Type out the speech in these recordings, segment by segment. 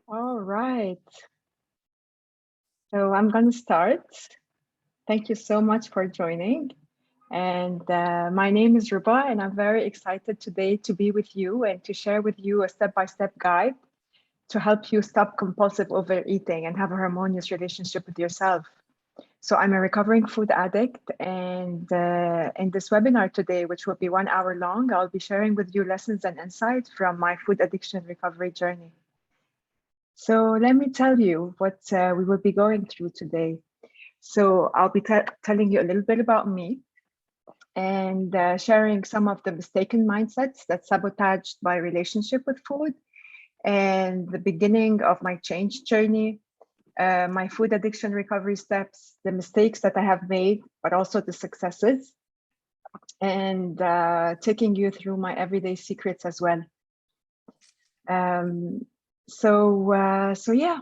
All right. So I'm going to start. Thank you so much for joining. And my name is Ruba, and I'm very excited today to be with you and to share with you a step-by-step guide to help you stop compulsive overeating and have a harmonious relationship with yourself. So I'm a recovering food addict, and in this webinar today, which will be 1 hour long, I'll be sharing with you lessons and insights from my food addiction recovery journey. So let me tell you what we will be going through today. So I'll be telling you a little bit about me and sharing some of the mistaken mindsets that sabotaged my relationship with food and the beginning of my change journey, my food addiction recovery steps, the mistakes that I have made, but also the successes, and taking you through my everyday secrets as well. So yeah.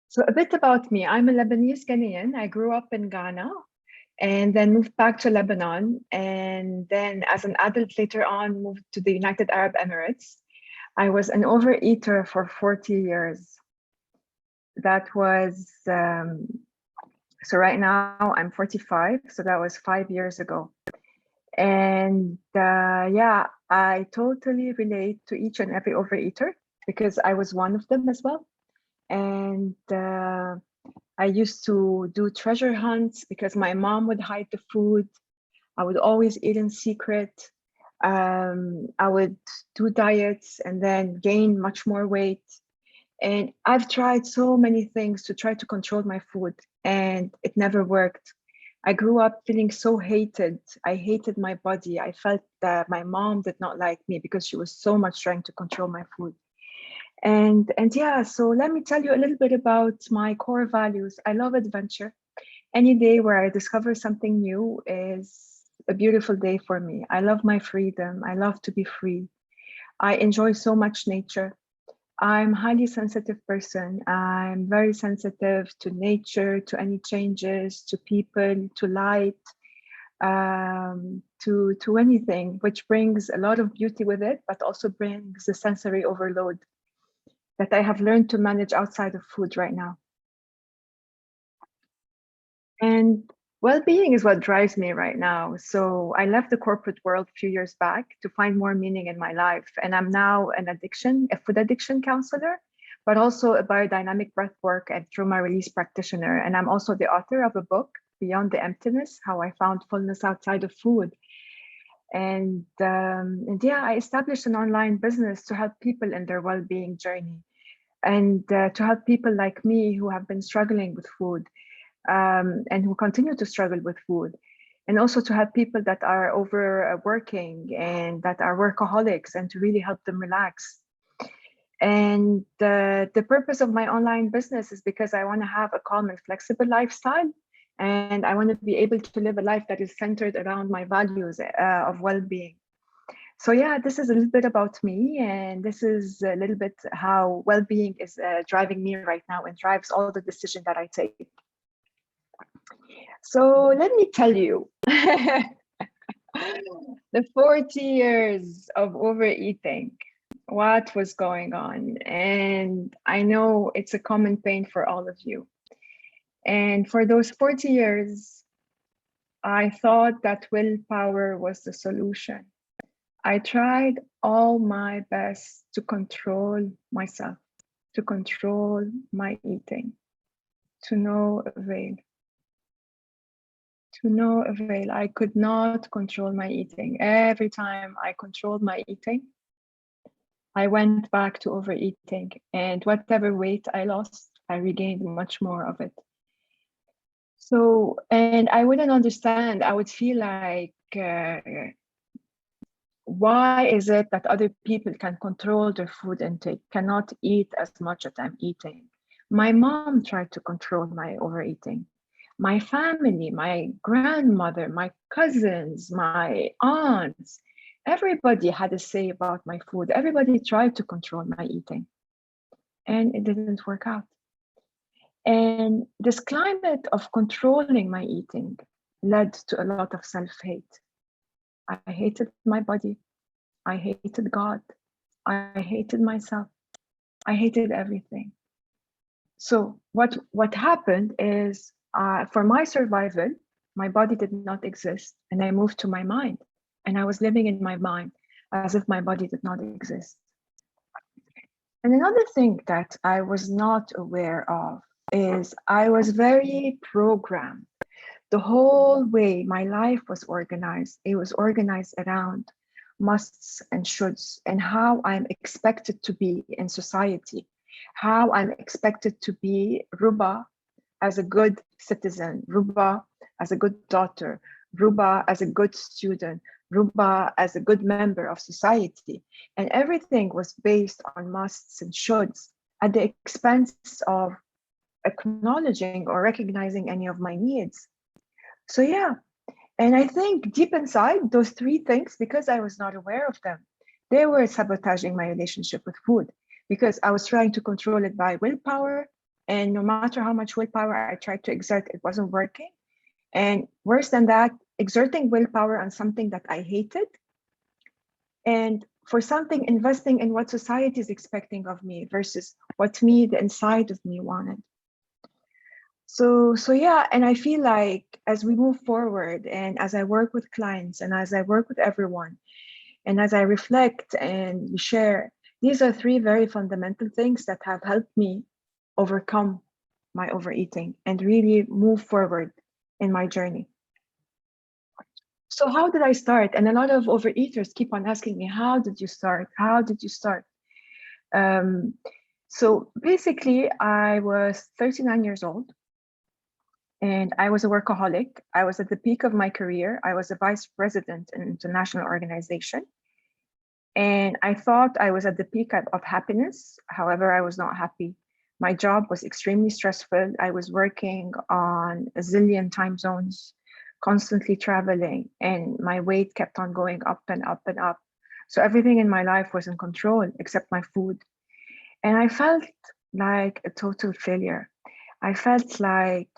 So a bit about me. I'm a Lebanese Ghanaian. I grew up in Ghana and then moved back to Lebanon. And then as an adult later on, moved to the United Arab Emirates. I was an overeater for 40 years. That was, so right now I'm 45. So that was 5 years ago. And yeah, I totally relate to each and every overeater because I was one of them as well. And I used to do treasure hunts because my mom would hide the food. I would always eat in secret. I would do diets and then gain much more weight. And I've tried so many things to try to control my food, and it never worked. I grew up feeling so hated. I hated my body. I felt that my mom did not like me because she was so much trying to control my food. And yeah, so let me tell you a little bit about my core values. I love adventure. Any day where I discover something new is a beautiful day for me. I love my freedom. I love to be free. I enjoy so much nature. I'm a highly sensitive person. I'm very sensitive to nature, to any changes, to people, to light, to anything, which brings a lot of beauty with it, but also brings a sensory overload that I have learned to manage outside of food right now. And well-being is what drives me right now. So I left the corporate world a few years back to find more meaning in my life. And I'm now a food addiction counselor, but also a biodynamic breathwork and trauma release practitioner. And I'm also the author of a book, Beyond the Emptiness, How I Found Fullness Outside of Food. And yeah, I established an online business to help people in their well-being journey and to help people like me who have been struggling with food and who continue to struggle with food, and also to help people that are overworking and that are workaholics and to really help them relax. And the purpose of my online business is because I want to have a calm and flexible lifestyle. And I want to be able to live a life that is centered around my values of well-being. So yeah, this is a little bit about me, and this is a little bit how well-being is driving me right now and drives all the decisions that I take. So let me tell you, the 40 years of overeating, what was going on? And I know it's a common pain for all of you. And for those 40 years, I thought that willpower was the solution. I tried all my best to control myself, to control my eating, to no avail. To no avail. I could not control my eating. Every time I controlled my eating, I went back to overeating. And whatever weight I lost, I regained much more of it. So, and I wouldn't understand. I would feel like, why is it that other people can control their food intake, cannot eat as much as I'm eating? My mom tried to control my overeating. My family, my grandmother, my cousins, my aunts, everybody had a say about my food. Everybody tried to control my eating, and it didn't work out. And this climate of controlling my eating led to a lot of self-hate. I hated my body. I hated God. I hated myself. I hated everything. So what happened is, for my survival, my body did not exist, and I moved to my mind, and I was living in my mind as if my body did not exist. And another thing that I was not aware of is I was very programmed. The whole way my life was organized, it was organized around musts and shoulds and how I'm expected to be in society, how I'm expected to be Ruba as a good citizen, Ruba as a good daughter, Ruba as a good student, Ruba as a good member of society. And everything was based on musts and shoulds at the expense of acknowledging or recognizing any of my needs. So, yeah. And I think deep inside those three things, because I was not aware of them, they were sabotaging my relationship with food because I was trying to control it by willpower. And no matter how much willpower I tried to exert, it wasn't working. And worse than that, exerting willpower on something that I hated, and for something, investing in what society is expecting of me versus what me, the inside of me, wanted. So yeah, and I feel like as we move forward and as I work with clients and as I work with everyone and as I reflect and we share, these are three very fundamental things that have helped me overcome my overeating and really move forward in my journey. So how did I start? And a lot of overeaters keep on asking me, how did you start? How did you start? So basically, I was 39 years old and I was a workaholic. I was at the peak of my career. I was a vice president in an international organization. And I thought I was at the peak of happiness. However, I was not happy. My job was extremely stressful. I was working on a zillion time zones, constantly traveling, and my weight kept on going up and up and up. So everything in my life was in control except my food. And I felt like a total failure. I felt like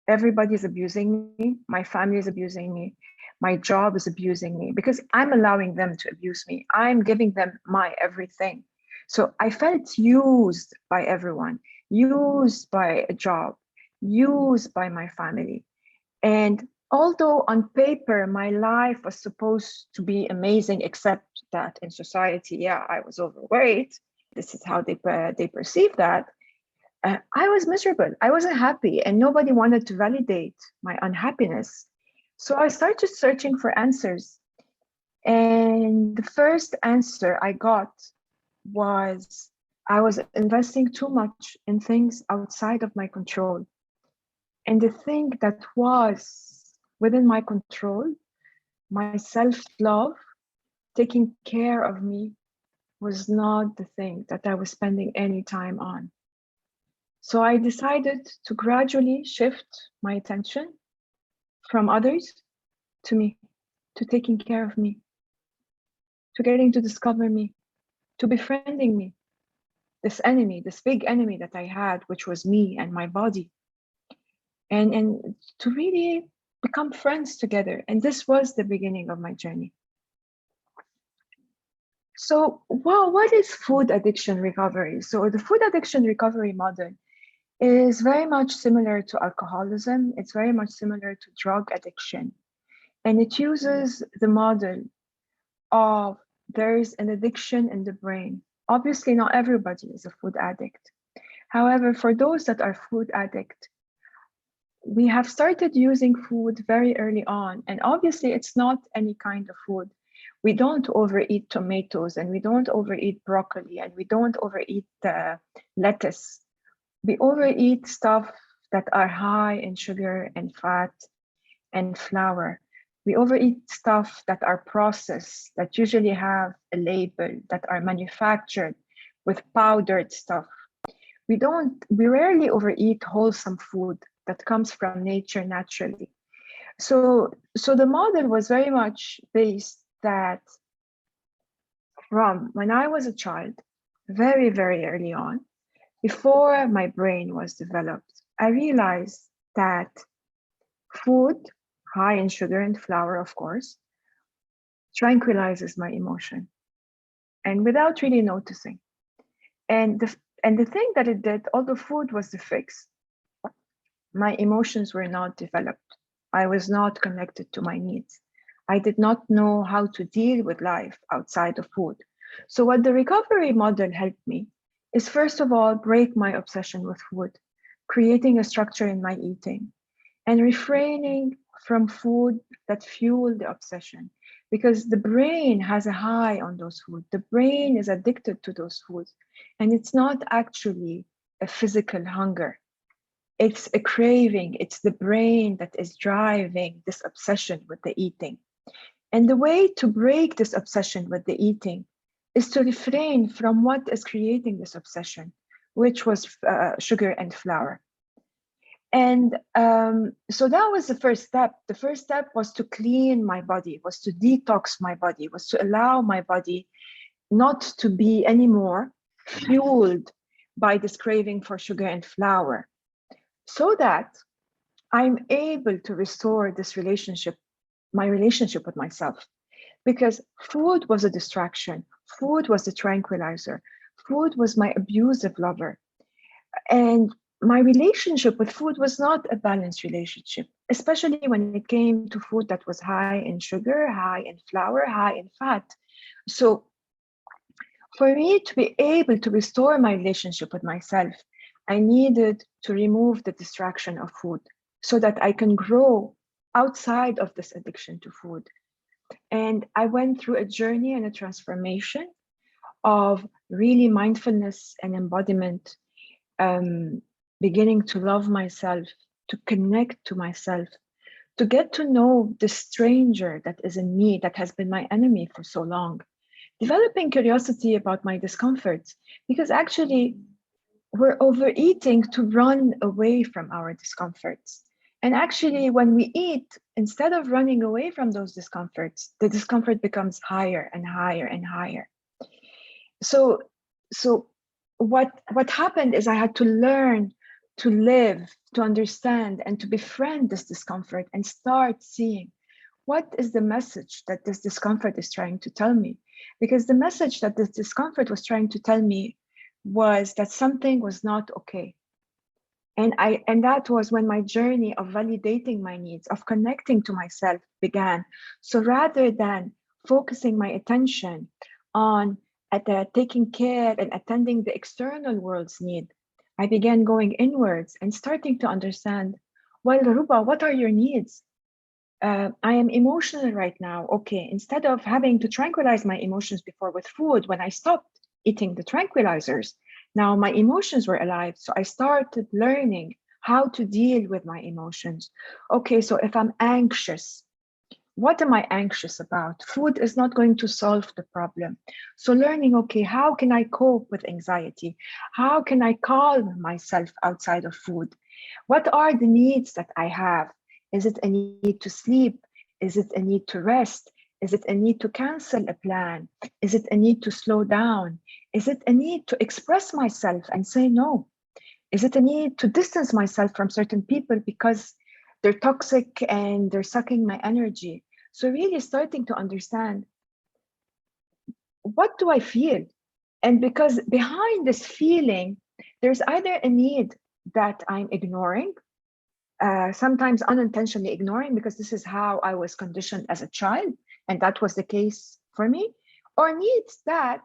everybody's abusing me, my family is abusing me, my job is abusing me because I'm allowing them to abuse me. I'm giving them my everything. So I felt used by everyone, used by a job, used by my family. And although on paper my life was supposed to be amazing, except that in society, yeah, I was overweight. This is how they perceive that. I was miserable. I wasn't happy, and nobody wanted to validate my unhappiness. So I started searching for answers. And the first answer I got was I was investing too much in things outside of my control. And the thing that was within my control, my self love, taking care of me, was not the thing that I was spending any time on. So I decided to gradually shift my attention from others to me, to taking care of me, to getting to discover me, to befriending me, this enemy, this big enemy that I had, which was me and my body, and to really become friends together. And this was the beginning of my journey. So, well, what is food addiction recovery? So the food addiction recovery model is very much similar to alcoholism. It's very much similar to drug addiction. And it uses the model of there's an addiction in the brain. Obviously, not everybody is a food addict. However, for those that are food addict, we have started using food very early on. And obviously, it's not any kind of food. We don't overeat tomatoes and we don't overeat broccoli and we don't overeat lettuce. We overeat stuff that are high in sugar and fat and flour. We overeat stuff that are processed, that usually have a label, that are manufactured with powdered stuff. We rarely overeat wholesome food that comes from nature naturally. So the model was very much based that from when I was a child, very, very early on, before my brain was developed, I realized that food, high in sugar and flour, of course, tranquilizes my emotion and without really noticing. And And the thing that it did, although food was the fix, my emotions were not developed. I was not connected to my needs. I did not know how to deal with life outside of food. So, what the recovery model helped me is, first of all, break my obsession with food, creating a structure in my eating, and refraining from food that fuel the obsession. Because the brain has a high on those foods. The brain is addicted to those foods. And it's not actually a physical hunger, it's a craving. It's the brain that is driving this obsession with the eating. And the way to break this obsession with the eating is to refrain from what is creating this obsession, which was sugar and flour. And so that was the first step. The first step was to clean my body, was to detox my body, was to allow my body not to be anymore fueled by this craving for sugar and flour, so that I'm able to restore this relationship, my relationship with myself. Because food was a distraction, food was a tranquilizer, food was my abusive lover. And my relationship with food was not a balanced relationship, especially when it came to food that was high in sugar, high in flour, high in fat. So for me to be able to restore my relationship with myself, I needed to remove the distraction of food so that I can grow outside of this addiction to food. And I went through a journey and a transformation of really mindfulness and embodiment, beginning to love myself, to connect to myself, to get to know the stranger that is in me, that has been my enemy for so long, developing curiosity about my discomforts, because actually we're overeating to run away from our discomforts. And actually, when we eat, instead of running away from those discomforts, the discomfort becomes higher and higher and higher. So, so what happened is I had to learn to live, to understand, and to befriend this discomfort and start seeing what is the message that this discomfort is trying to tell me. Because the message that this discomfort was trying to tell me was that something was not okay. And that was when my journey of validating my needs, of connecting to myself began. So rather than focusing my attention on taking care and attending the external world's need, I began going inwards and starting to understand, well, Ruba, what are your needs? I am emotional right now. Okay, instead of having to tranquilize my emotions before with food, when I stopped eating the tranquilizers, now my emotions were alive. So I started learning how to deal with my emotions. Okay, so if I'm anxious, what am I anxious about? Food is not going to solve the problem. So learning, okay, how can I cope with anxiety? How can I calm myself outside of food? What are the needs that I have? Is it a need to sleep? Is it a need to rest? Is it a need to cancel a plan? Is it a need to slow down? Is it a need to express myself and say no? Is it a need to distance myself from certain people because they're toxic and they're sucking my energy? So, really starting to understand, what do I feel? And because behind this feeling, there's either a need that I'm ignoring, sometimes unintentionally ignoring, because this is how I was conditioned as a child, and that was the case for me, or needs that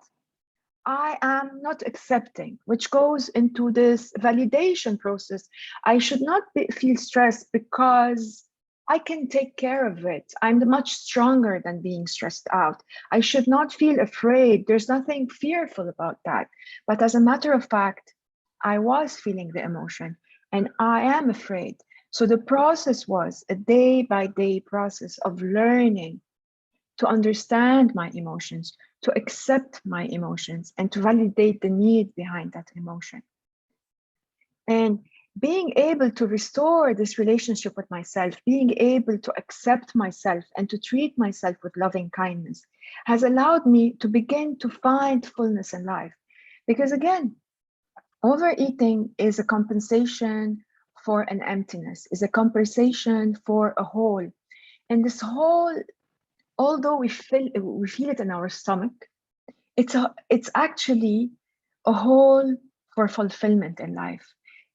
I am not accepting, which goes into this validation process. I should not feel stressed because I can take care of it. I'm much stronger than being stressed out. I should not feel afraid. There's nothing fearful about that. But as a matter of fact, I was feeling the emotion and I am afraid. So the process was a day by day process of learning to understand my emotions, to accept my emotions, and to validate the need behind that emotion. And being able to restore this relationship with myself, being able to accept myself and to treat myself with loving kindness has allowed me to begin to find fullness in life. Because again, overeating is a compensation for an emptiness, is a compensation for a hole. And this hole, although we feel it in our stomach, it's actually a hole for fulfillment in life.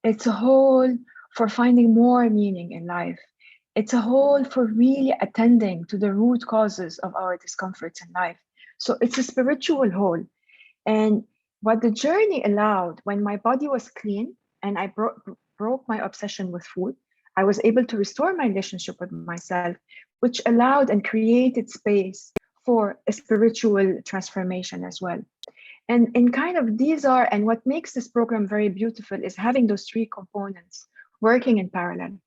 It's a whole for finding more meaning in life. It's a whole for really attending to the root causes of our discomforts in life. So it's a spiritual whole. And what the journey allowed, when my body was clean and I broke my obsession with food, I was able to restore my relationship with myself, which allowed and created space for a spiritual transformation as well. And kind of these are, and what makes this program very beautiful is having those three components working in parallel,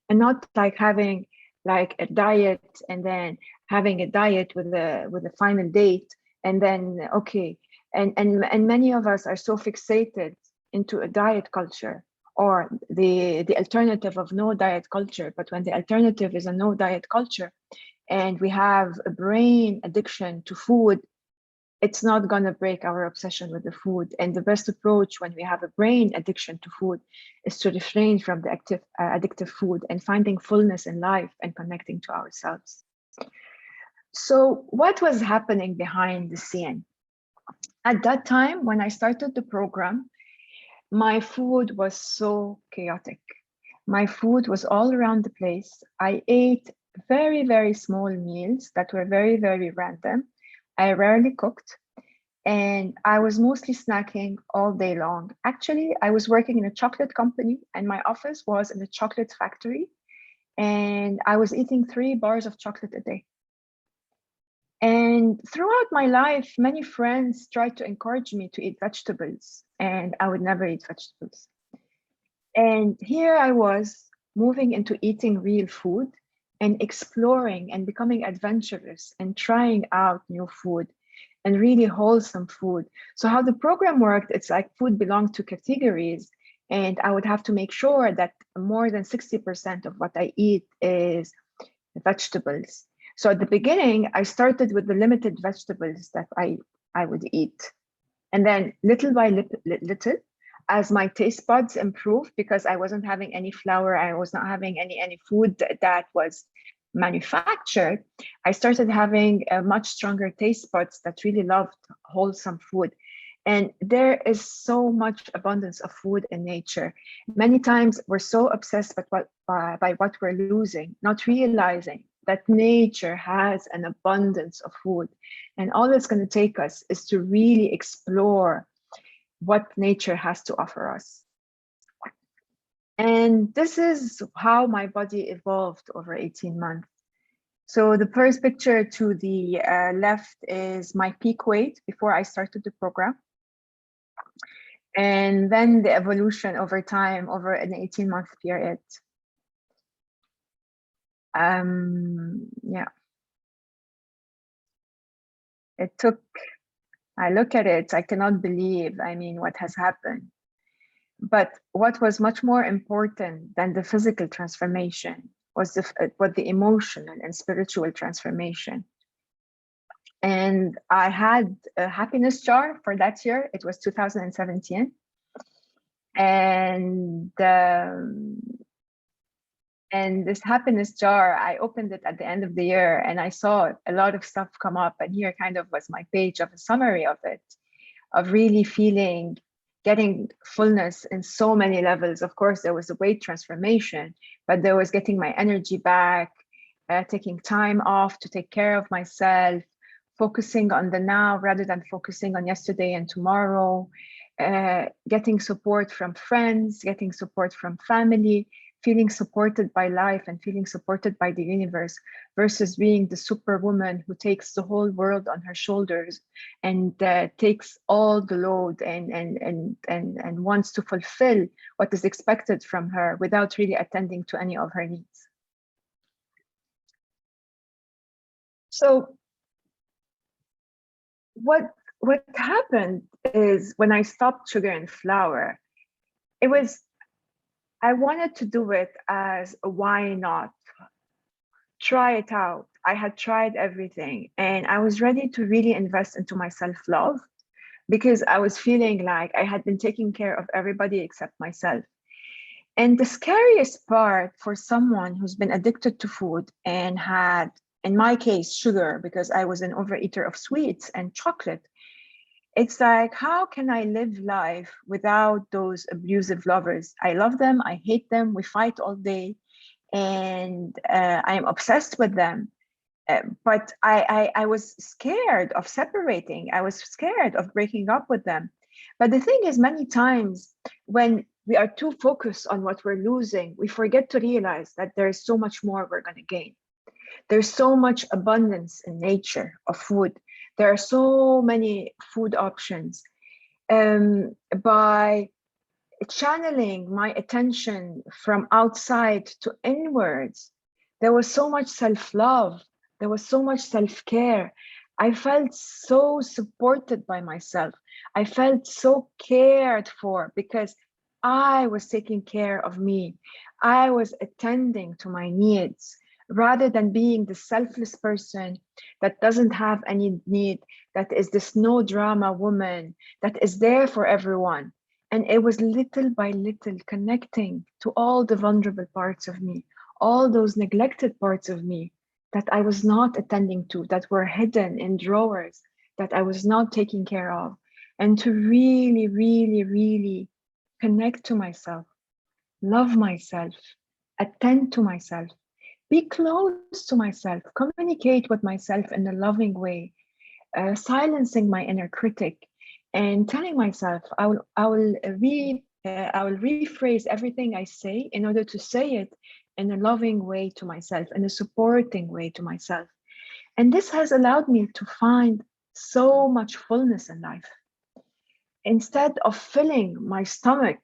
and not like having like a diet and then having a diet with a final date and then okay. And many of us are so fixated into a diet culture or the alternative of no diet culture. But when the alternative is a no diet culture and we have a brain addiction to food, it's not going to break our obsession with the food. And the best approach when we have a brain addiction to food is to refrain from the addictive food and finding fullness in life and connecting to ourselves. So what was happening behind the scene? At that time, when I started the program, my food was so chaotic. My food was all around the place. I ate very, very small meals that were very, very random. I rarely cooked, and I was mostly snacking all day long. Actually, I was working in a chocolate company and my office was in a chocolate factory, and I was eating 3 bars of chocolate a day. And throughout my life, many friends tried to encourage me to eat vegetables, and I would never eat vegetables. And here I was moving into eating real food and exploring and becoming adventurous and trying out new food and really wholesome food. So how the program worked, it's like food belonged to categories, and I would have to make sure that more than 60% of what I eat is vegetables. So at the beginning, I started with the limited vegetables that I would eat. And then little by little, as my taste buds improved, because I wasn't having any flour, I was not having any food that was manufactured, I started having a much stronger taste buds that really loved wholesome food. And there is so much abundance of food in nature. Many times we're so obsessed by what we're losing, not realizing that nature has an abundance of food. And all it's going to take us is to really explore what nature has to offer us. And this is how my body evolved over 18 months. So the first picture to the left is my peak weight before I started the program. And then the evolution over time, over an 18-month period. Yeah. It took, I look at it, I cannot believe, I mean, what has happened. But what was much more important than the physical transformation was the emotional and spiritual transformation. And I had a happiness jar for that year. It was 2017. And this happiness jar, I opened it at the end of the year and I saw a lot of stuff come up. And here kind of was my page of a summary of it, of really feeling, getting fullness in so many levels. Of course, there was a weight transformation, but there was getting my energy back, taking time off to take care of myself, focusing on the now rather than focusing on yesterday and tomorrow, getting support from friends, getting support from family, feeling supported by life and feeling supported by the universe, versus being the superwoman who takes the whole world on her shoulders and takes all the load and wants to fulfill what is expected from her without really attending to any of her needs. So what happened is when I stopped sugar and flour, I wanted to do it as a why not? Try it out. I had tried everything and I was ready to really invest into my self-love because I was feeling like I had been taking care of everybody except myself. And the scariest part for someone who's been addicted to food and had, in my case, sugar, because I was an overeater of sweets and chocolate, It's like, how can I live life without those abusive lovers? I love them, I hate them, we fight all day, and I am obsessed with them. But I was scared of separating. I was scared of breaking up with them. But the thing is, many times when we are too focused on what we're losing, we forget to realize that there is so much more we're going to gain. There's so much abundance in nature of food. There are so many food options. By channeling my attention from outside to inwards, there was so much self-love, there was so much self-care. I felt so supported by myself. I felt so cared for because I was taking care of me. I was attending to my needs rather than being the selfless person that doesn't have any need, that is this no drama woman that is there for everyone. And it was little by little connecting to all the vulnerable parts of me, all those neglected parts of me that I was not attending to, that were hidden in drawers, that I was not taking care of. And to really, really, really connect to myself, love myself, attend to myself, be close to myself, communicate with myself in a loving way, silencing my inner critic, and telling myself I will rephrase everything I say in order to say it in a loving way to myself, in a supporting way to myself. And this has allowed me to find so much fullness in life. Instead of filling my stomach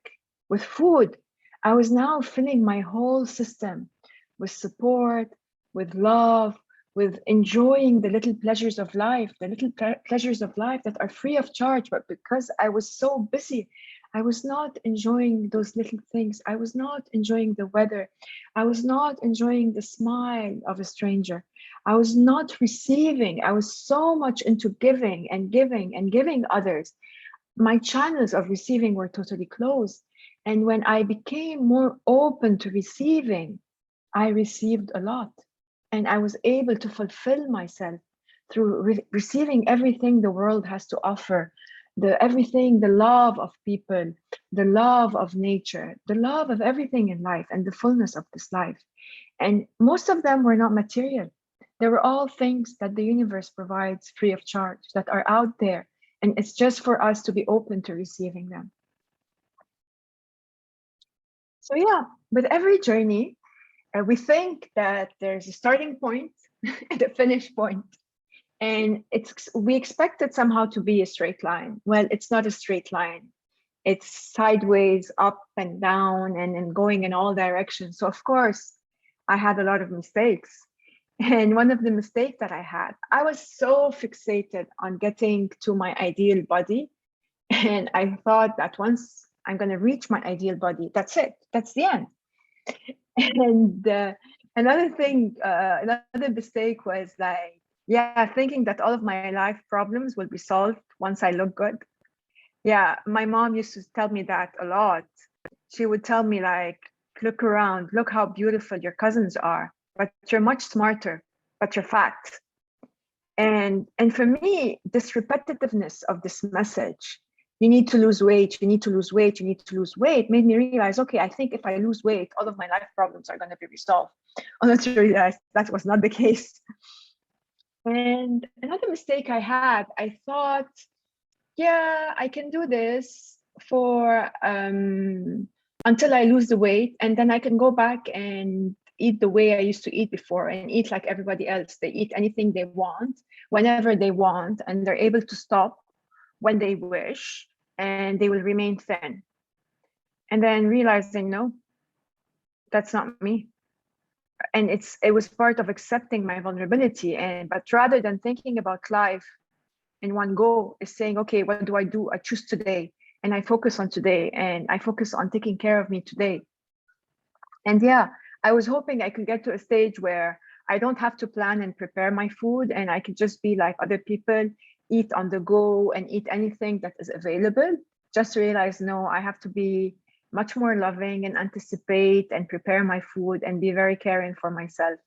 with food, I was now filling my whole system with support, with love, with enjoying the little pleasures of life, the little pleasures of life that are free of charge. But because I was so busy, I was not enjoying those little things. I was not enjoying the weather. I was not enjoying the smile of a stranger. I was not receiving. I was so much into giving and giving and giving others. My channels of receiving were totally closed. And when I became more open to receiving, I received a lot. And I was able to fulfill myself through receiving everything the world has to offer, the love of people, the love of nature, the love of everything in life, and the fullness of this life. And most of them were not material. They were all things that the universe provides free of charge, that are out there. And it's just for us to be open to receiving them. So, yeah, with every journey, we think that there's a starting point and a finish point, and we expect it somehow to be a straight line. Well, it's not a straight line. It's sideways, up and down, and going in all directions. So of course, I had a lot of mistakes. And one of the mistakes that I was so fixated on getting to my ideal body. And I thought that once I'm going to reach my ideal body, that's it, that's the end. And another mistake was like, yeah, thinking that all of my life problems will be solved once I look good. Yeah, my mom used to tell me that a lot. She would tell me like, look around, look how beautiful your cousins are, but you're much smarter, but you're fat. And for me, this repetitiveness of this message, you need to lose weight, you need to lose weight, you need to lose weight, made me realize, okay, I think if I lose weight, all of my life problems are going to be resolved. Only to realize that was not the case. And another mistake I had, I thought, yeah, I can do this for until I lose the weight, and then I can go back and eat the way I used to eat before and eat like everybody else. They eat anything they want, whenever they want, and they're able to stop when they wish, and they will remain thin. And then realizing, no, that's not me. And it was part of accepting my vulnerability. And but rather than thinking about life in one go, is saying, okay, what do? I choose today, and I focus on today, and I focus on taking care of me today. And yeah, I was hoping I could get to a stage where I don't have to plan and prepare my food, and I could just be like other people, eat on the go and eat anything that is available. Just to realize, no, I have to be much more loving and anticipate and prepare my food and be very caring for myself.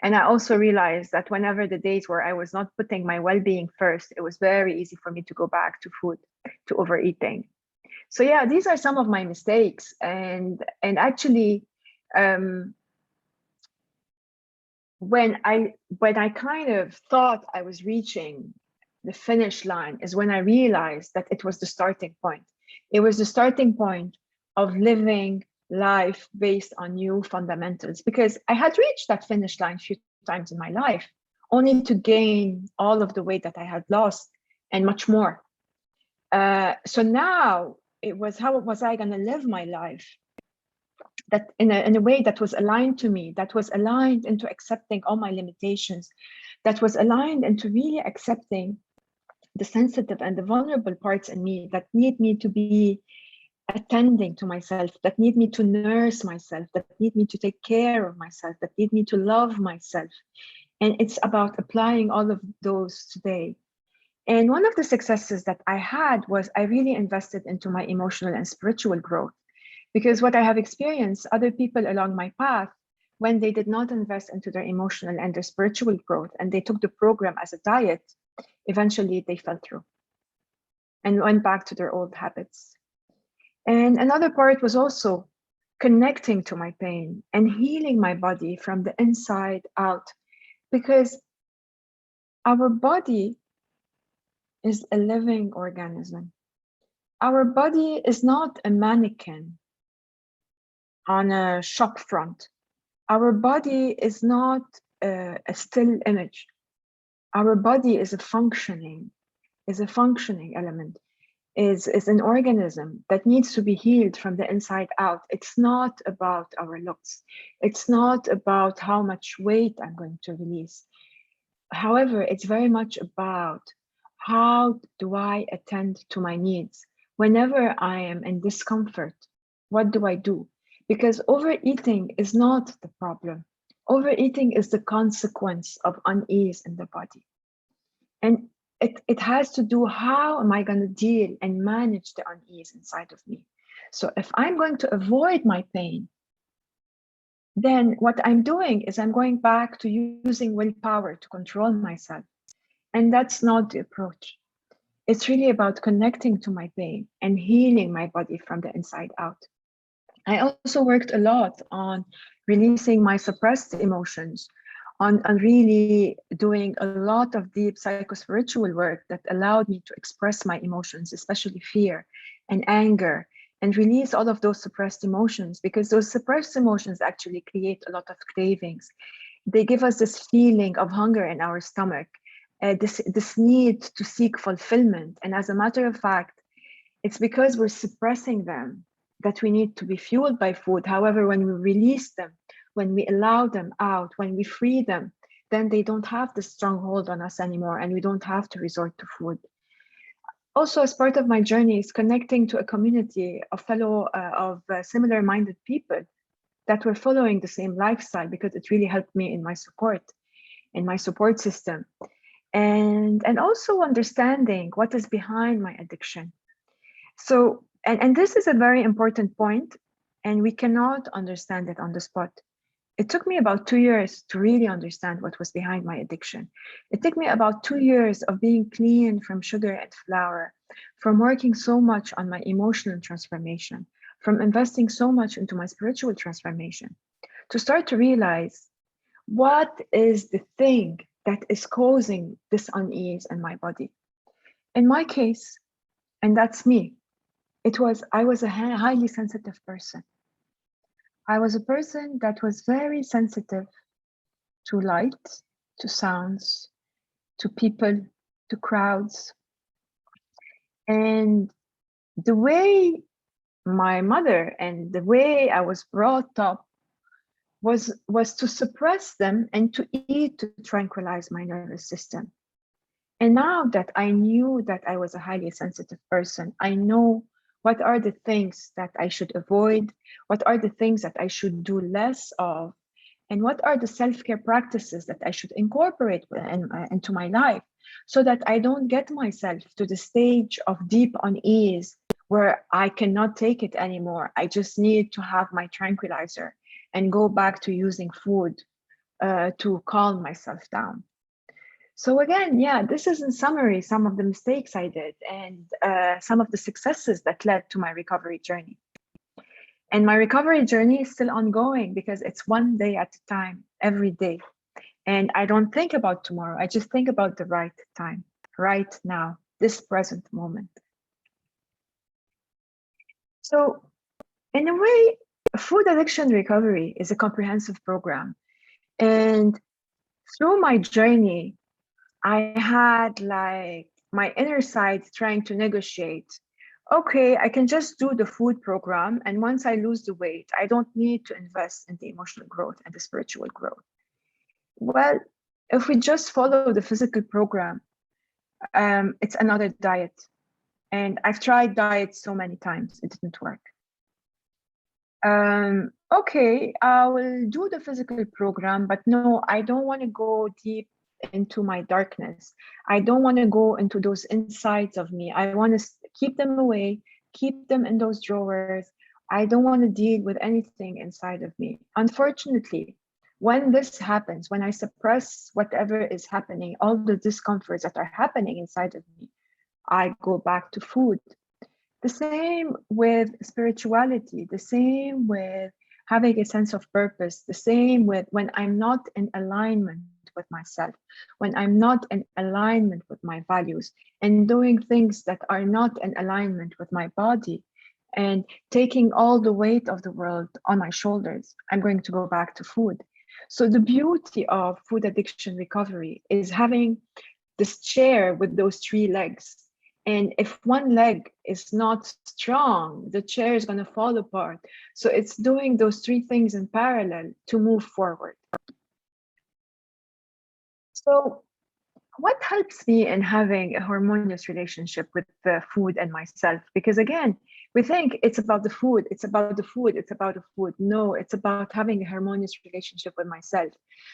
And I also realized that whenever the days where I was not putting my well-being first, it was very easy for me to go back to food, to overeating. So yeah, these are some of my mistakes. And actually, um, when I kind of thought I was reaching the finish line is when I realized that it was the starting point. It was the starting point of living life based on new fundamentals, because I had reached that finish line a few times in my life, only to gain all of the weight that I had lost and much more. So now it was, how was I going to live my life that in a way that was aligned to me, that was aligned into accepting all my limitations, that was aligned into really accepting the sensitive and the vulnerable parts in me that need me to be attending to myself, that need me to nurse myself, that need me to take care of myself, that need me to love myself. And it's about applying all of those today. And one of the successes that I had was I really invested into my emotional and spiritual growth. Because what I have experienced, other people along my path, when they did not invest into their emotional and their spiritual growth, and they took the program as a diet, eventually they fell through and went back to their old habits. And another part was also connecting to my pain and healing my body from the inside out, because our body is a living organism. Our body is not a mannequin on a shop front. Our body is not a still image. Our body is a functioning element, is an organism that needs to be healed from the inside out. It's not about our looks. It's not about how much weight I'm going to release. However, it's very much about how do I attend to my needs? Whenever I am in discomfort, what do I do? Because overeating is not the problem. Overeating is the consequence of unease in the body. And it has to do, how am I going to deal and manage the unease inside of me? So if I'm going to avoid my pain, then what I'm doing is I'm going back to using willpower to control myself. And that's not the approach. It's really about connecting to my pain and healing my body from the inside out. I also worked a lot on releasing my suppressed emotions, on really doing a lot of deep psychospiritual work that allowed me to express my emotions, especially fear and anger, and release all of those suppressed emotions, because those suppressed emotions actually create a lot of cravings. They give us this feeling of hunger in our stomach, this need to seek fulfillment. And as a matter of fact, it's because we're suppressing them that we need to be fueled by food. However, when we release them, when we allow them out, when we free them, then they don't have the stronghold on us anymore, and we don't have to resort to food. Also, as part of my journey is connecting to a community of similar-minded people that were following the same lifestyle, because it really helped me in my support system. And also understanding what is behind my addiction. So, and this is a very important point, and we cannot understand it on the spot. It took me about 2 years to really understand what was behind my addiction. It took me about 2 years of being clean from sugar and flour, from working so much on my emotional transformation, from investing so much into my spiritual transformation, to start to realize what is the thing that is causing this unease in my body. In my case, and that's me, I was a highly sensitive person. I was a person that was very sensitive to light, to sounds, to people, to crowds. And the way my mother and the way I was brought up was to suppress them and to eat to tranquilize my nervous system. And now that I knew that I was a highly sensitive person, I know what are the things that I should avoid, what are the things that I should do less of, and what are the self-care practices that I should incorporate into my life, so that I don't get myself to the stage of deep unease where I cannot take it anymore. I just need to have my tranquilizer and go back to using food to calm myself down. So again, yeah, this is in summary some of the mistakes I did and some of the successes that led to my recovery journey. And my recovery journey is still ongoing because it's one day at a time, every day. And I don't think about tomorrow. I just think about the right time, right now, this present moment. So, in a way, food addiction recovery is a comprehensive program. And through my journey, I had like my inner side trying to negotiate. Okay, I can just do the food program. And once I lose the weight, I don't need to invest in the emotional growth and the spiritual growth. Well, if we just follow the physical program, it's another diet. And I've tried diets so many times, it didn't work. Okay, I will do the physical program, but no, I don't want to go deep into my darkness. I don't want to go into those insides of me. I want to keep them away, keep them in those drawers. I don't want to deal with anything inside of me. Unfortunately, when this happens, when I suppress whatever is happening, all the discomforts that are happening inside of me, I go back to food. The same with spirituality, the same with having a sense of purpose, the same with when I'm not in alignment with myself, when I'm not in alignment with my values, and doing things that are not in alignment with my body, and taking all the weight of the world on my shoulders, I'm going to go back to food. So the beauty of food addiction recovery is having this chair with those three legs. And if one leg is not strong, the chair is going to fall apart. So it's doing those three things in parallel to move forward. So what helps me in having a harmonious relationship with the food and myself? Because again, we think it's about the food, it's about the food, it's about the food. No, it's about having a harmonious relationship with myself.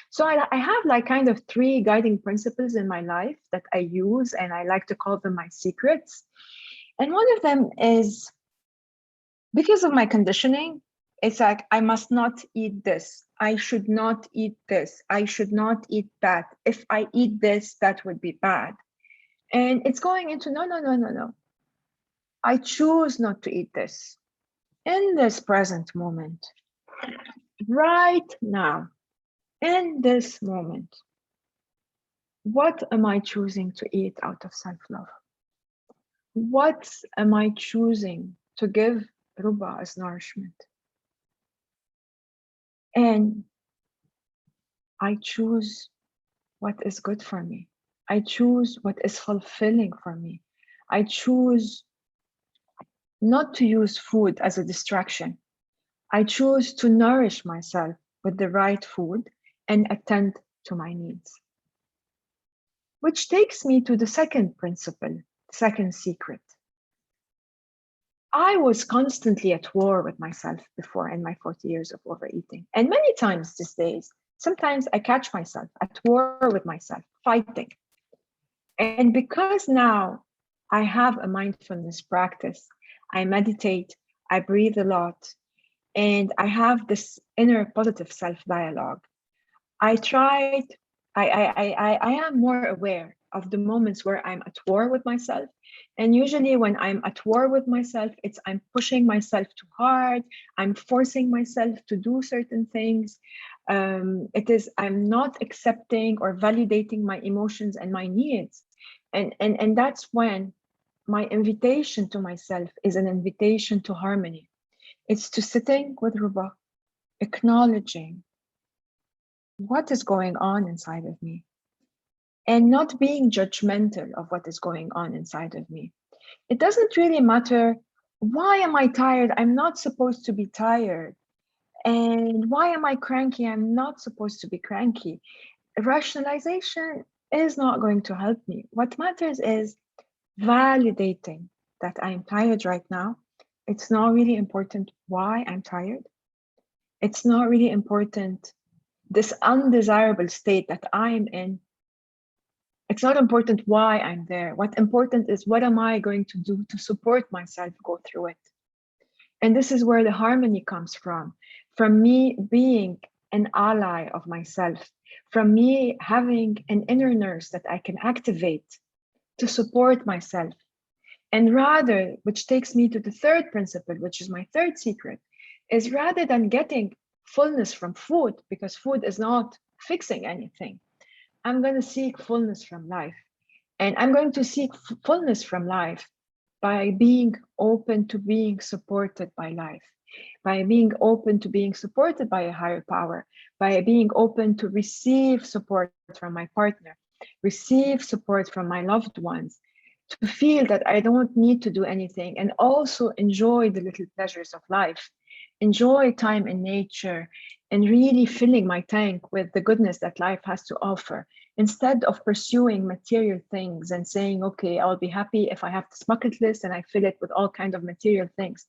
So I have like kind of three guiding principles in my life that I use, and I like to call them my secrets. And one of them is because of my conditioning, it's like I must not eat this. I should not eat this. I should not eat that. If I eat this, that would be bad. And it's going into no, no, no, no, no. I choose not to eat this in this present moment, right now, in this moment. What am I choosing to eat out of self love? What am I choosing to give Ruba as nourishment? And I choose what is good for me. I choose what is fulfilling for me. I choose not to use food as a distraction. I choose to nourish myself with the right food and attend to my needs. Which takes me to the second principle, second secret. I was constantly at war with myself before in my 40 years of overeating. And many times these days, sometimes I catch myself at war with myself, fighting. And because now I have a mindfulness practice, I meditate, I breathe a lot, and I have this inner positive self-dialogue. I tried, I am more aware of the moments where I'm at war with myself. And usually when I'm at war with myself, it's I'm pushing myself too hard, I'm forcing myself to do certain things. It is I'm not accepting or validating my emotions and my needs. And that's when my invitation to myself is an invitation to harmony. It's to sitting with Ruba, acknowledging what is going on inside of me and not being judgmental of what is going on inside of me. It doesn't really matter, why am I tired? I'm not supposed to be tired. And why am I cranky? I'm not supposed to be cranky. Rationalization is not going to help me. What matters is validating that I'm tired right now. It's not really important why I'm tired. It's not really important this undesirable state that I'm in. It's not important why I'm there. What's important is what am I going to do to support myself go through it. And this is where the harmony comes from me being an ally of myself, from me having an inner nurse that I can activate to support myself. And rather, which takes me to the third principle, which is my third secret, is rather than getting fullness from food, because food is not fixing anything, I'm going to seek fullness from life. And I'm going to seek fullness from life by being open to being supported by life, by being open to being supported by a higher power, by being open to receive support from my partner, receive support from my loved ones, to feel that I don't need to do anything, and also enjoy the little pleasures of life, enjoy time in nature, and really filling my tank with the goodness that life has to offer, instead of pursuing material things and saying, okay, I'll be happy if I have this bucket list and I fill it with all kinds of material things.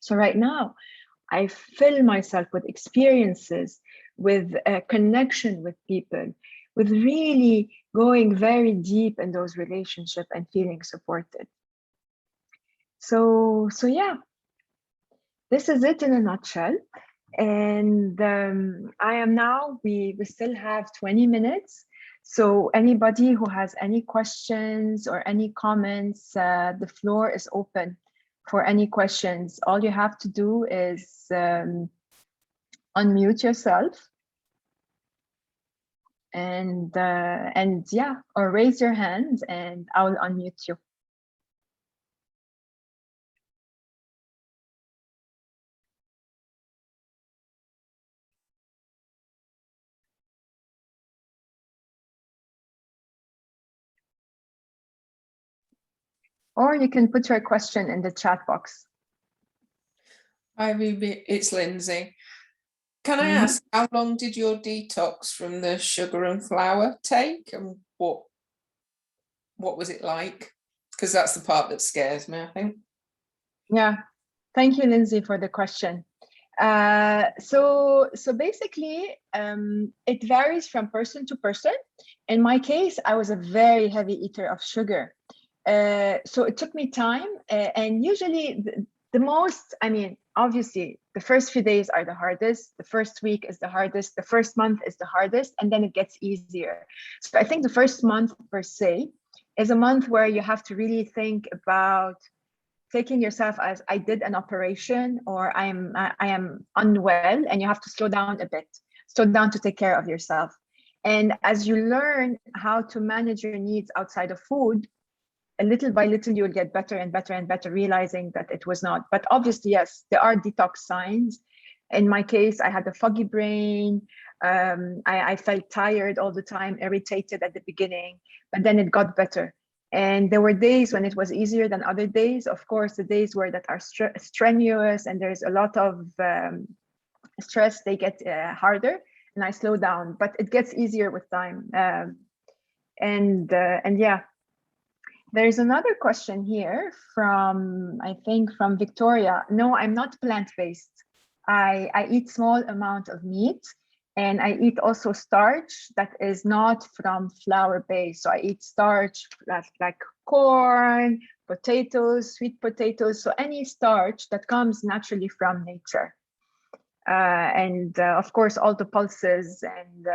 So right now, I fill myself with experiences, with a connection with people, with really going very deep in those relationships and feeling supported. So yeah, this is it in a nutshell. And I am now, we still have 20 minutes. So anybody who has any questions or any comments, the floor is open for any questions. All you have to do is unmute yourself and yeah, or raise your hand and I'll unmute you. Or you can put your question in the chat box. Hi, Ruby, it's Lindsay. Can I ask, how long did your detox from the sugar and flour take, and what was it like? Because that's the part that scares me, I think. Yeah, thank you, Lindsay, for the question. So basically, it varies from person to person. In my case, I was a very heavy eater of sugar. So it took me time, and usually the most, I mean, obviously the first few days are the hardest, the first week is the hardest, the first month is the hardest, and then it gets easier. So I think the first month per se is a month where you have to really think about taking yourself as I did an operation, or I am unwell, and you have to slow down a bit, slow down to take care of yourself. And as you learn how to manage your needs outside of food, little by little, you'll get better and better and better, realizing that it was not. But obviously, yes, there are detox signs. In my case, I had a foggy brain. I felt tired all the time, irritated at the beginning, but then it got better. And there were days when it was easier than other days. Of course, the days where that are strenuous and there's a lot of stress, they get harder, and I slow down. But it gets easier with time. And yeah. There's another question here from, I think, from Victoria. No, I'm not plant-based. I eat small amount of meat, and I eat also starch that is not from flour base. So I eat starch like corn, potatoes, sweet potatoes. So any starch that comes naturally from nature. And of course, all the pulses and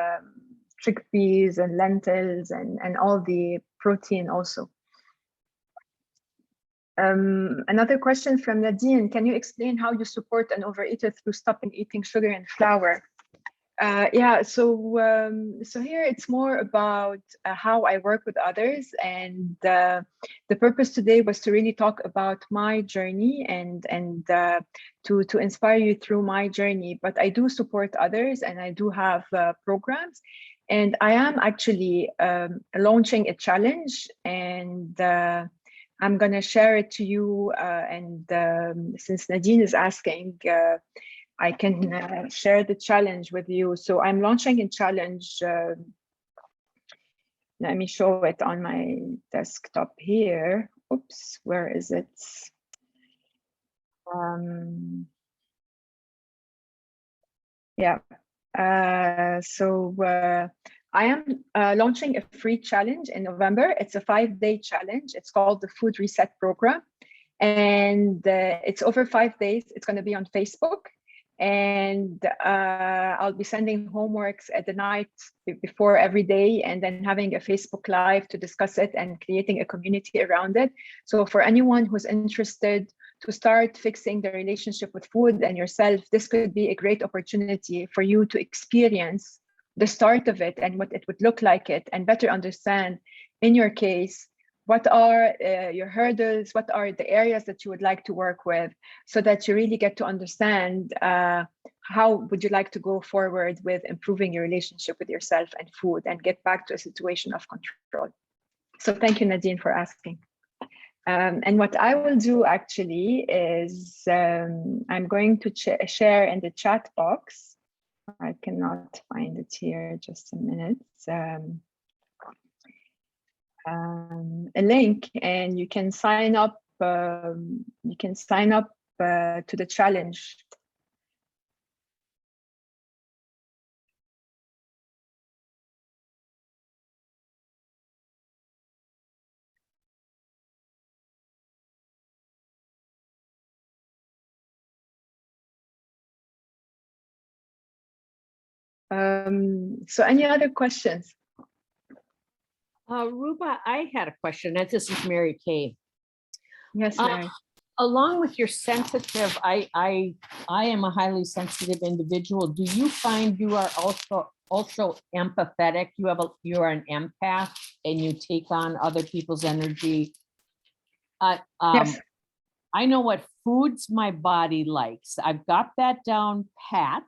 chickpeas and lentils and all the protein also. Another question from Nadine: can you explain how you support an overeater through stopping eating sugar and flour? Yeah, so here it's more about how I work with others, and the purpose today was to really talk about my journey and to inspire you through my journey. But I do support others, and I do have programs, and I am actually launching a challenge, and I'm going to share it to you. And since Nadine is asking, I can share the challenge with you. So I'm launching a challenge. Let me show it on my desktop here. Oops, where is it? Yeah. I am launching a free challenge in November. It's a 5-day challenge. It's called the Food Reset Program. And it's over 5 days. It's going to be on Facebook. and I'll be sending homeworks at the night before every day, and then having a Facebook Live to discuss it and creating a community around it. So for anyone who's interested to start fixing the relationship with food and yourself, this could be a great opportunity for you to experience the start of it and what it would look like it, and better understand, in your case, what are your hurdles, what are the areas that you would like to work with, so that you really get to understand how would you like to go forward with improving your relationship with yourself and food and get back to a situation of control. So thank you, Nadine, for asking. And what I will do actually is I'm going to share in the chat box. I cannot find it here, just a minute. A link, and you can sign up. You can sign up to the challenge. So any other questions? Ruba, I had a question. This is Mary Kay. Yes, Mary. Along with your sensitive, I am a highly sensitive individual. Do you find you are also empathetic? You are an empath and you take on other people's energy. Yes. I know what foods my body likes. I've got that down pat,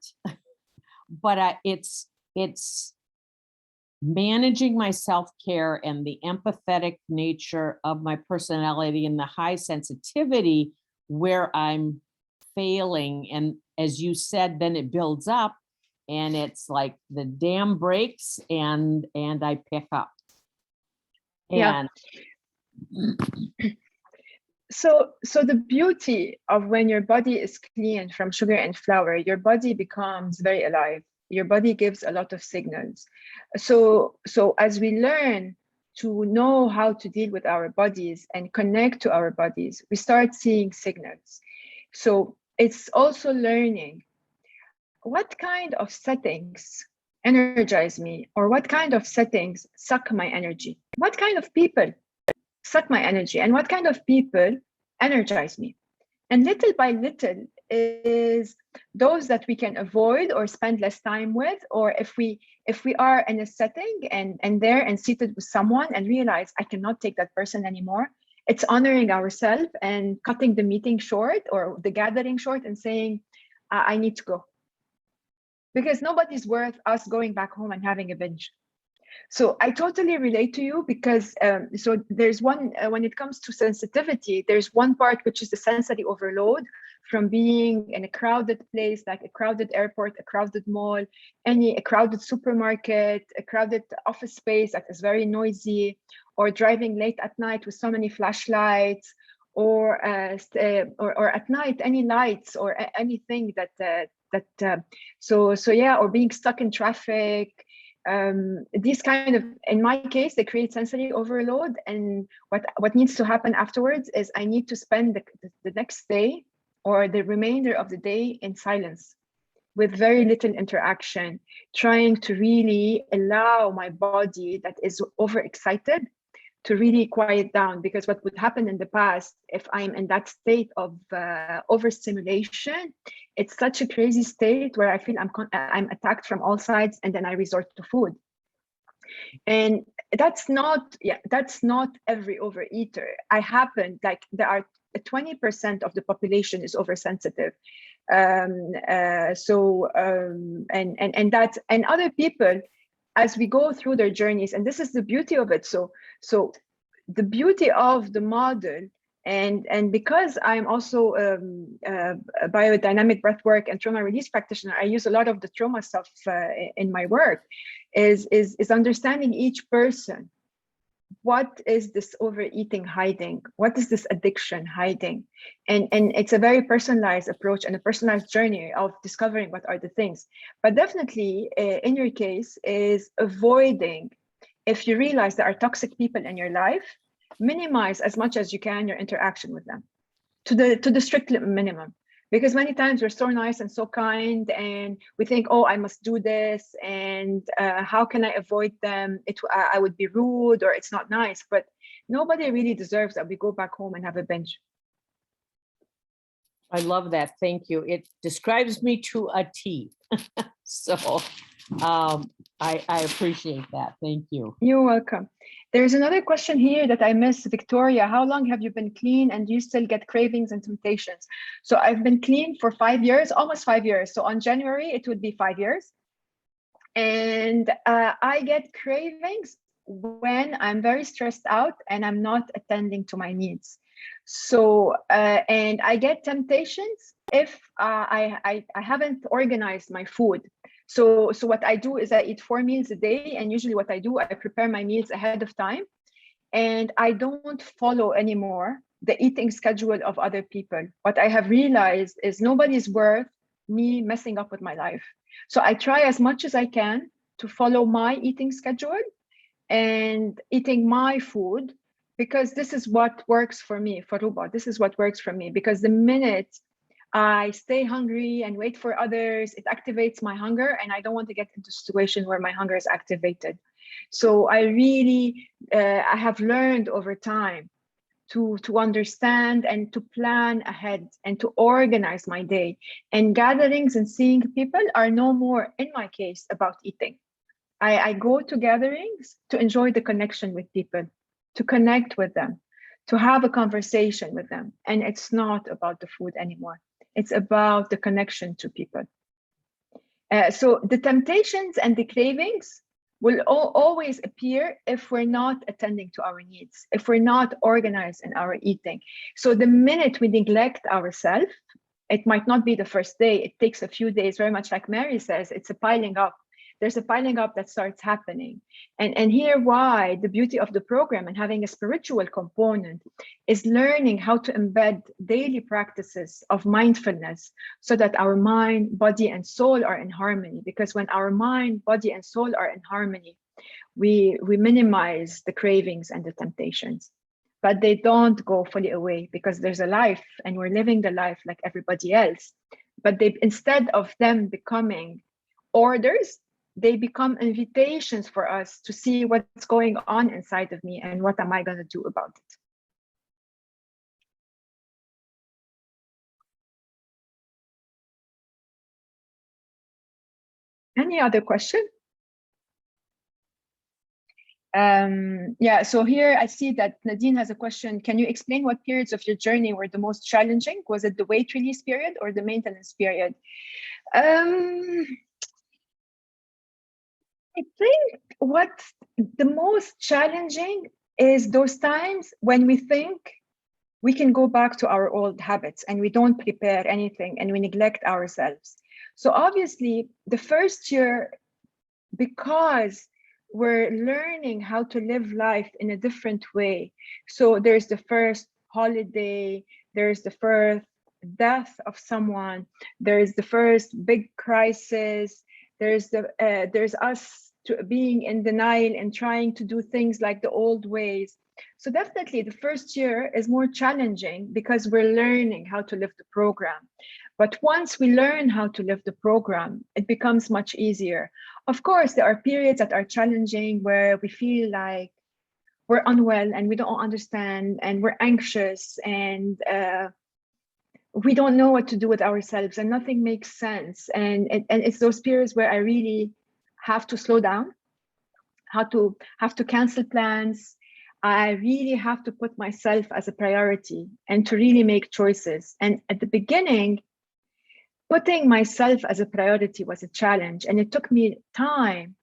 but it's managing my self-care and the empathetic nature of my personality and the high sensitivity where I'm failing. And as you said, then it builds up and it's like the dam breaks and I pick up. Yeah. So the beauty of when your body is clean from sugar and flour, your body becomes very alive. Your body gives a lot of signals. So as we learn to know how to deal with our bodies and connect to our bodies, we start seeing signals. So it's also learning what kind of settings energize me, or what kind of settings suck my energy, what kind of people suck my energy, and what kind of people energize me. And little by little is those that we can avoid or spend less time with, or if we are in a setting and there and seated with someone and realize I cannot take that person anymore, it's honoring ourselves and cutting the meeting short or the gathering short and saying, I need to go. Because nobody's worth us going back home and having a binge. So I totally relate to you, because so there's one, when it comes to sensitivity, there's one part which is the sensory overload from being in a crowded place, like a crowded airport, a crowded mall, a crowded supermarket, a crowded office space that is very noisy, or driving late at night with so many flashlights, or at night, any lights or anything or being stuck in traffic. These kind of, in my case, they create sensory overload. And what needs to happen afterwards is I need to spend the next day or the remainder of the day in silence with very little interaction, trying to really allow my body that is overexcited to really quiet down. Because what would happen in the past, if I'm in that state of overstimulation, it's such a crazy state where I feel I'm attacked from all sides, and then I resort to food. And that's not every overeater. There are 20% of the population is oversensitive. And other people, as we go through their journeys, and this is the beauty of it. So the beauty of the model, and because I'm also a biodynamic breathwork and trauma release practitioner, I use a lot of the trauma stuff in my work, is understanding each person. What is this overeating hiding? What is this addiction hiding? And it's a very personalized approach and a personalized journey of discovering what are the things. But definitely, in your case, is avoiding, if you realize there are toxic people in your life, minimize as much as you can your interaction with them to the strict minimum. Because many times we're so nice and so kind, and we think, oh, I must do this, and how can I avoid them? I would be rude, or it's not nice. But nobody really deserves that we go back home and have a binge. I love that. Thank you. It describes me to a T. So I appreciate that. Thank you. You're welcome. There's another question here that I missed. Victoria, how long have you been clean, and do you still get cravings and temptations? So I've been clean for 5 years, almost 5 years. So on January, it would be 5 years. And I get cravings when I'm very stressed out and I'm not attending to my needs. So, and I get temptations if I haven't organized my food. So what I do is I eat 4 meals a day, and usually what I do, I prepare my meals ahead of time, and I don't follow anymore the eating schedule of other people. What I have realized is nobody's worth me messing up with my life. So I try as much as I can to follow my eating schedule and eating my food, because this is what works for me, Faruba. This is what works for me, because the minute I stay hungry and wait for others, it activates my hunger, and I don't want to get into a situation where my hunger is activated. So I really, I have learned over time to understand and to plan ahead and to organize my day. And gatherings and seeing people are no more, in my case, about eating. I go to gatherings to enjoy the connection with people, to connect with them, to have a conversation with them. And it's not about the food anymore. It's about the connection to people. So the temptations and the cravings will always appear if we're not attending to our needs, if we're not organized in our eating. So the minute we neglect ourselves, it might not be the first day, it takes a few days, very much like Mary says, it's a piling up. There's a piling up that starts happening. And here why the beauty of the program and having a spiritual component is learning how to embed daily practices of mindfulness so that our mind, body, and soul are in harmony. Because when our mind, body, and soul are in harmony, we minimize the cravings and the temptations. But they don't go fully away, because there's a life and we're living the life like everybody else. But they, instead of them becoming orders, they become invitations for us to see what's going on inside of me and what am I going to do about it. Any other question? Yeah, so here I see that Nadine has a question. Can you explain what periods of your journey were the most challenging? Was it the weight release period or the maintenance period? I think what's the most challenging is those times when we think we can go back to our old habits and we don't prepare anything and we neglect ourselves. So obviously the first year, because we're learning how to live life in a different way. So there's the first holiday, there's the first death of someone, there's the first big crisis, there's us being in denial and trying to do things like the old ways. So definitely the first year is more challenging because we're learning how to live the program. But once we learn how to live the program, it becomes much easier. Of course, there are periods that are challenging where we feel like we're unwell and we don't understand and we're anxious and we don't know what to do with ourselves and nothing makes sense. And it's those periods where I really have to slow down, have to cancel plans. I really have to put myself as a priority and to really make choices. And at the beginning, putting myself as a priority was a challenge. And it took me time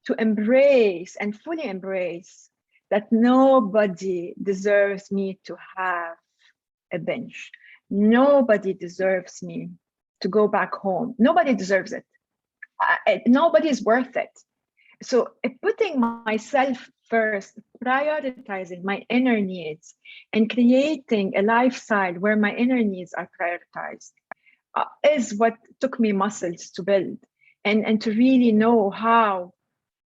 to embrace and fully embrace that nobody deserves me to have a binge. Nobody deserves me to go back home. Nobody deserves it. Nobody is worth it. So putting myself first, prioritizing my inner needs and creating a lifestyle where my inner needs are prioritized is what took me muscles to build and to really know how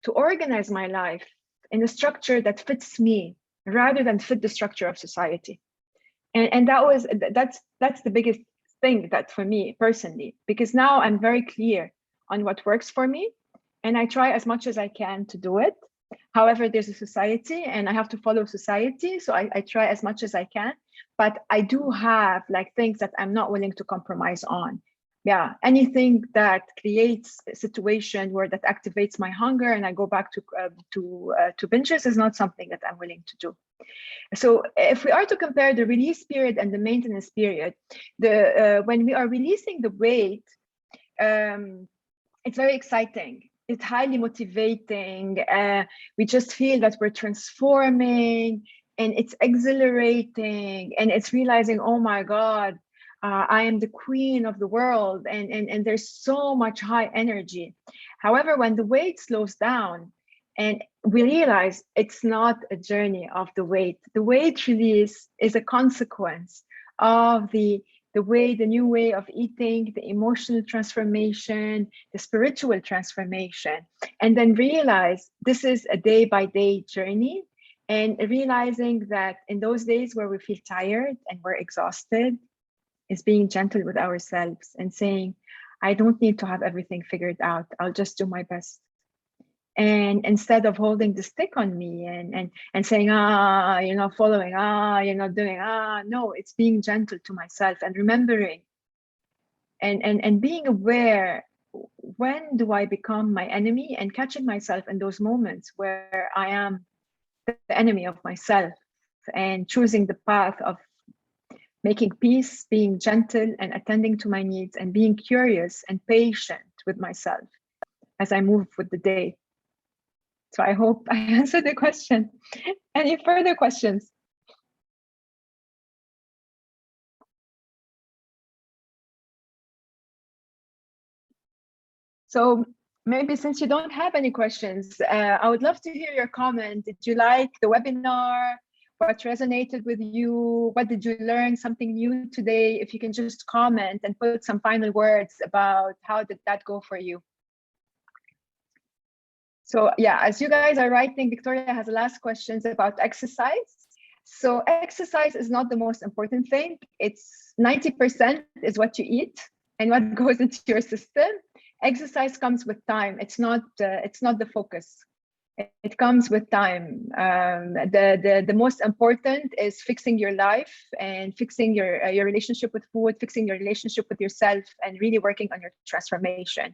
to organize my life in a structure that fits me rather than fit the structure of society. And that's the biggest thing that for me personally, because now I'm very clear on what works for me, and I try as much as I can to do it. However, there's a society and I have to follow society, so I try as much as I can, but I do have like things that I'm not willing to compromise on. Yeah, anything that creates a situation where that activates my hunger and I go back to binges is not something that I'm willing to do. So if we are to compare the release period and the maintenance period, when we are releasing the weight, it's very exciting. It's highly motivating. We just feel that we're transforming, and it's exhilarating, and it's realizing, oh my God, I am the queen of the world, and there's so much high energy. However, when the weight slows down and we realize it's not a journey of the weight release is a consequence of the new way of eating, the emotional transformation, the spiritual transformation, and then realize this is a day by day journey, and realizing that in those days where we feel tired and we're exhausted, is being gentle with ourselves and saying, I don't need to have everything figured out. I'll just do my best. And instead of holding the stick on me and saying, you're not following, you're not doing, no, it's being gentle to myself and remembering and being aware, when do I become my enemy, and catching myself in those moments where I am the enemy of myself, and choosing the path of making peace, being gentle and attending to my needs, and being curious and patient with myself as I move with the day. So I hope I answered the question. Any further questions? So maybe since you don't have any questions, I would love to hear your comment. Did you like the webinar? What resonated with you? What did you learn? Something new today? If you can just comment and put some final words about how did that go for you? So yeah, as you guys are writing, Victoria has the last questions about exercise. So exercise is not the most important thing. It's 90% is what you eat and what goes into your system. Exercise comes with time. It's not the focus. It comes with time. The most important is fixing your life and fixing your relationship with food, fixing your relationship with yourself, and really working on your transformation.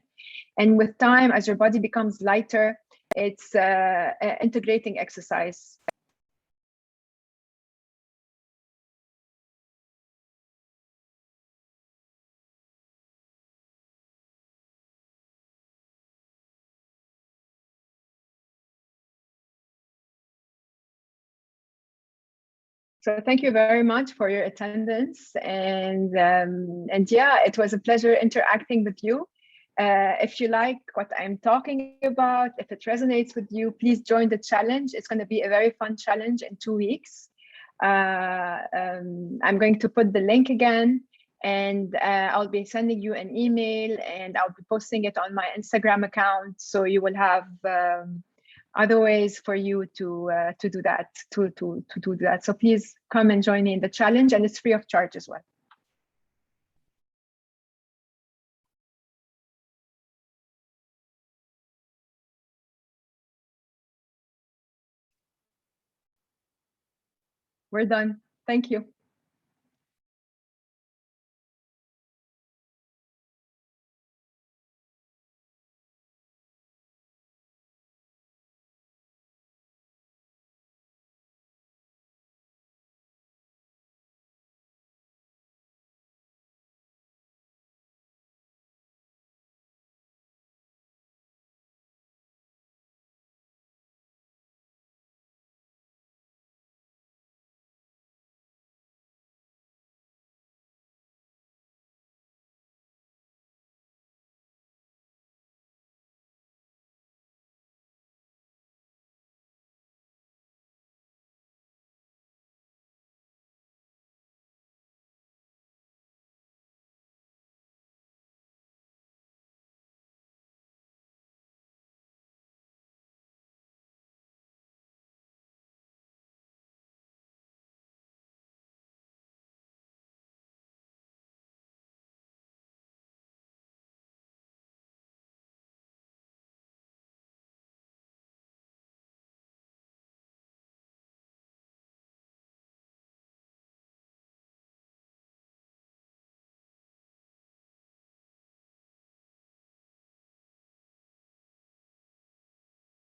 And with time, as your body becomes lighter, it's integrating exercise. So thank you very much for your attendance, and yeah, it was a pleasure interacting with you. If you like what I'm talking about, if it resonates with you, please join the challenge. It's going to be a very fun challenge in 2 weeks. I'm going to put the link again, and I'll be sending you an email, and I'll be posting it on my Instagram account, so you will have other ways for you to do that, to do that. So please come and join me in the challenge, and it's free of charge as well. We're done. Thank you.